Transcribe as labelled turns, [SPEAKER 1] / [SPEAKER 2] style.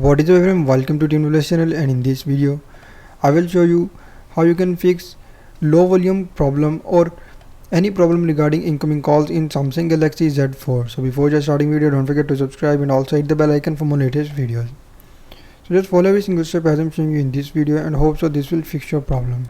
[SPEAKER 1] What is up everyone, welcome to TeamDevelopers channel, and in this video I will show you how you can fix low volume problem or any problem regarding incoming calls in Samsung Galaxy Z4. So before just starting video, don't forget to subscribe and also hit the bell icon for more latest videos. So just follow every single step as I'm showing you in this video and hope so this will fix your problem.